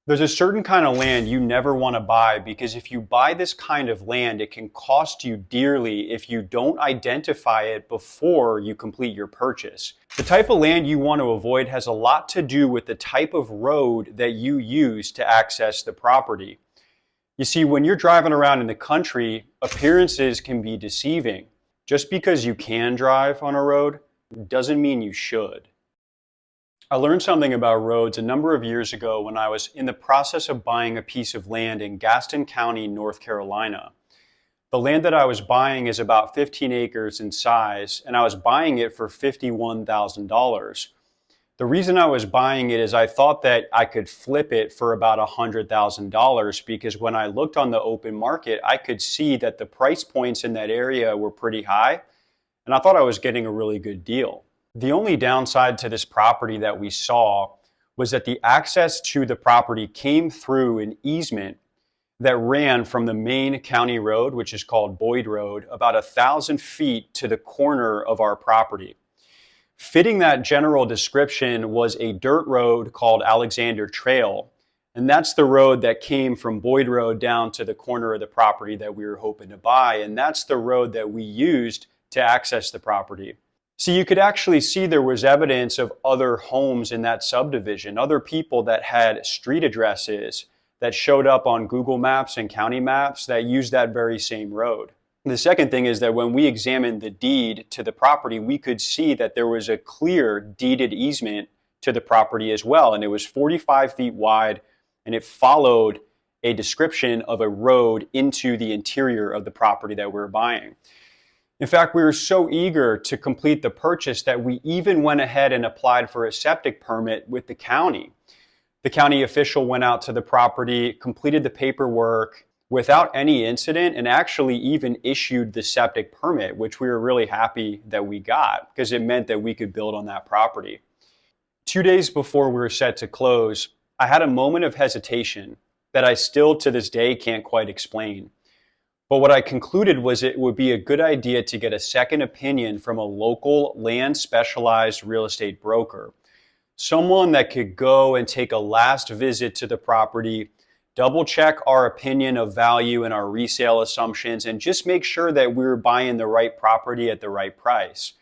There's a certain kind of land you never want to buy because if you buy this kind of land, it can cost you dearly if you don't identify it before you complete your purchase. The type of land you want to avoid has a lot to do with the type of road that you use to access the property. You see, when you're driving around in the country, appearances can be deceiving. Just because you can drive on a road doesn't mean you should. I learned something about roads a number of years ago when I was in the process of buying a piece of land in Gaston County, North Carolina. The land that I was buying is about 15 acres in size, and I was buying it for $51,000. The reason I was buying it is I thought that I could flip it for about $100,000 because when I looked on the open market, I could see that the price points in that area were pretty high, and I thought I was getting a really good deal. The only downside to this property that we saw was that the access to the property came through an easement that ran from the main county road, which is called Boyd Road, about 1,000 feet to the corner of our property. Fitting that general description was a dirt road called Alexander Trail, and that's the road that came from Boyd Road down to the corner of the property that we were hoping to buy, and that's the road that we used to access the property. So you could actually see there was evidence of other homes in that subdivision, other people that had street addresses that showed up on Google Maps and county maps that used that very same road. The second thing is that when we examined the deed to the property, we could see that there was a clear deeded easement to the property as well. And it was 45 feet wide, and it followed a description of a road into the interior of the property that we were buying. In fact, we were so eager to complete the purchase that we even went ahead and applied for a septic permit with the county. The county official went out to the property, completed the paperwork without any incident, and actually even issued the septic permit, which we were really happy that we got because it meant that we could build on that property. 2 days before we were set to close, I had a moment of hesitation that I still to this day can't quite explain. But what I concluded was it would be a good idea to get a second opinion from a local land specialized real estate broker. Someone that could go and take a last visit to the property, double check our opinion of value and our resale assumptions, and just make sure that we were buying the right property at the right price.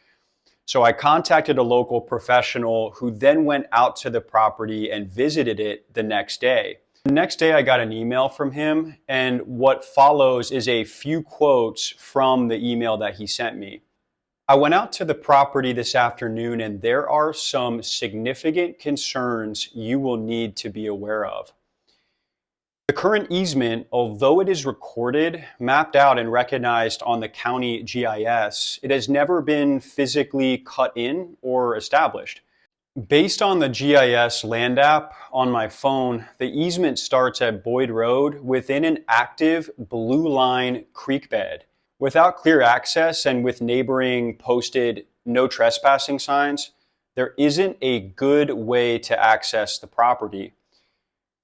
So I contacted a local professional who then went out to the property and visited it the next day. The next day I got an email from him, and what follows is a few quotes from the email that he sent me. I went out to the property this afternoon, and there are some significant concerns you will need to be aware of. The current easement, although it is recorded, mapped out, and recognized on the county GIS, it has never been physically cut in or established. Based on the GIS land app on my phone, the easement starts at Boyd Road within an active blue line creek bed. Without clear access and with neighboring posted no trespassing signs, there isn't a good way to access the property.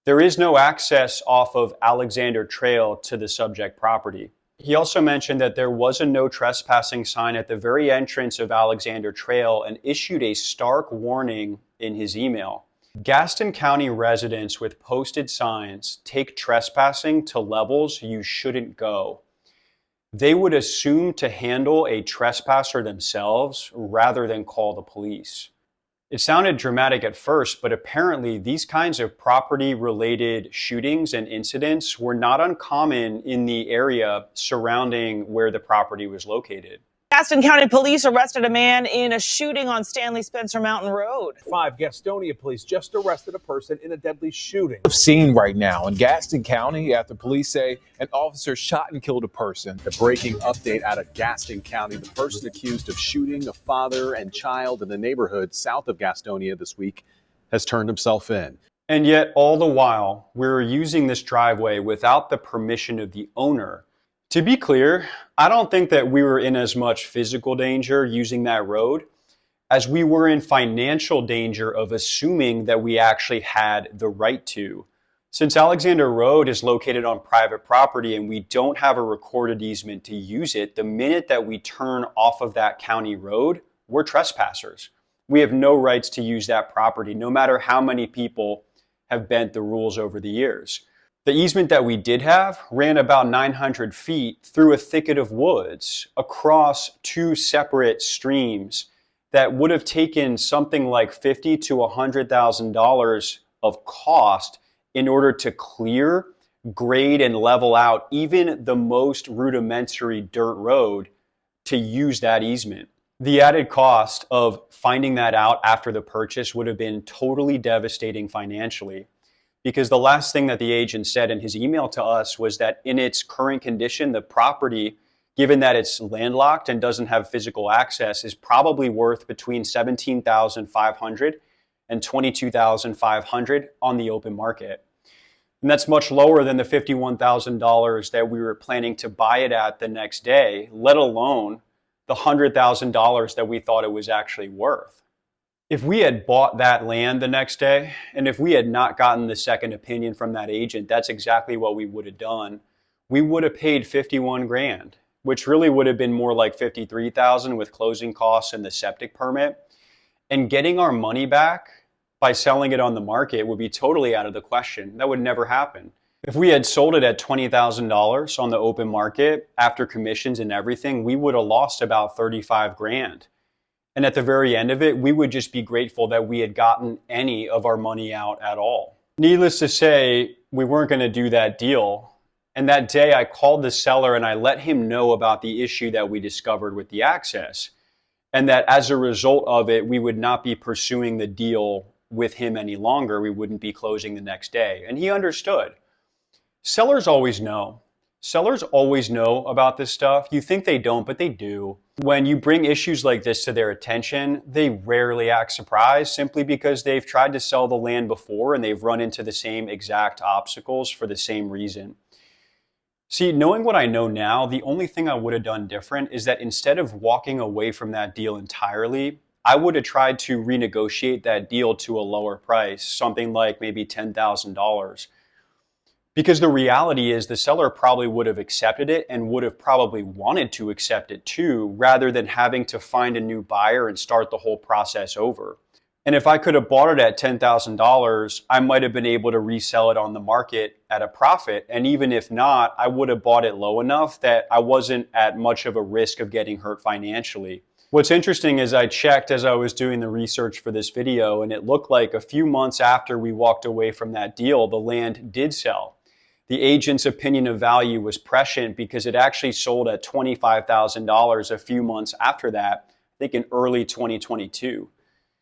There is no access off of Alexander Trail to the subject property. He also mentioned that there was a no trespassing sign at the very entrance of Alexander Trail and issued a stark warning in his email. Gaston County residents with posted signs take trespassing to levels you shouldn't go. They would assume to handle a trespasser themselves rather than call the police. It sounded dramatic at first, but apparently these kinds of property-related shootings and incidents were not uncommon in the area surrounding where the property was located. Gaston County Police arrested a man in a shooting on Stanley Spencer Mountain Road. 5 Gastonia police just arrested a person in a deadly shooting. Scene right now in Gaston County after police say an officer shot and killed a person. The breaking update out of Gaston County. The person accused of shooting a father and child in the neighborhood south of Gastonia this week has turned himself in. And yet, all the while, we're using this driveway without the permission of the owner. To be clear, I don't think that we were in as much physical danger using that road as we were in financial danger of assuming that we actually had the right to. Since Alexander Road is located on private property and we don't have a recorded easement to use it, the minute that we turn off of that county road, we're trespassers. We have no rights to use that property, no matter how many people have bent the rules over the years. The easement that we did have ran about 900 feet through a thicket of woods across two separate streams that would have taken something like $50,000 to $100,000 of cost in order to clear, grade, and level out even the most rudimentary dirt road to use that easement. The added cost of finding that out after the purchase would have been totally devastating financially, because the last thing that the agent said in his email to us was that in its current condition, the property, given that it's landlocked and doesn't have physical access, is probably worth between $17,500 and $22,500 on the open market. And that's much lower than the $51,000 that we were planning to buy it at the next day, let alone the $100,000 that we thought it was actually worth. If we had bought that land the next day, and if we had not gotten the second opinion from that agent, that's exactly what we would have done. We would have paid 51 grand, which really would have been more like 53,000 with closing costs and the septic permit. And getting our money back by selling it on the market would be totally out of the question. That would never happen. If we had sold it at $20,000 on the open market after commissions and everything, we would have lost about 35 grand. And at the very end of it, we would just be grateful that we had gotten any of our money out at all. Needless to say, we weren't going to do that deal. And that day I called the seller and I let him know about the issue that we discovered with the access. And that as a result of it, we would not be pursuing the deal with him any longer. We wouldn't be closing the next day. And he understood. Sellers always know. Sellers always know about this stuff. You think they don't, but they do. When you bring issues like this to their attention, they rarely act surprised simply because they've tried to sell the land before and they've run into the same exact obstacles for the same reason. See, knowing what I know now, the only thing I would have done different is that instead of walking away from that deal entirely, I would have tried to renegotiate that deal to a lower price, something like maybe $10,000. Because the reality is the seller probably would have accepted it and would have probably wanted to accept it too, rather than having to find a new buyer and start the whole process over. And if I could have bought it at $10,000, I might have been able to resell it on the market at a profit. And even if not, I would have bought it low enough that I wasn't at much of a risk of getting hurt financially. What's interesting is I checked as I was doing the research for this video, and it looked like a few months after we walked away from that deal, the land did sell. The agent's opinion of value was prescient because it actually sold at $25,000 a few months after that, I think in early 2022.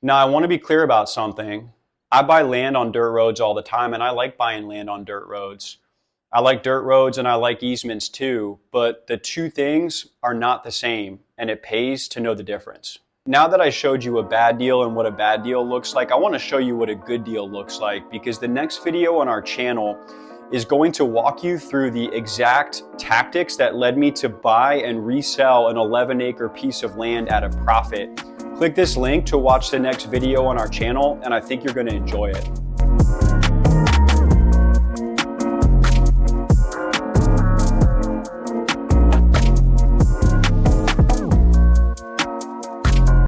Now, I want to be clear about something. I buy land on dirt roads all the time, and I like buying land on dirt roads. I like dirt roads and I like easements too, but the two things are not the same, and it pays to know the difference. Now that I showed you a bad deal and what a bad deal looks like, I want to show you what a good deal looks like, because the next video on our channel is going to walk you through the exact tactics that led me to buy and resell an 11-acre piece of land at a profit. Click this link to watch the next video on our channel, and I think you're going to enjoy it.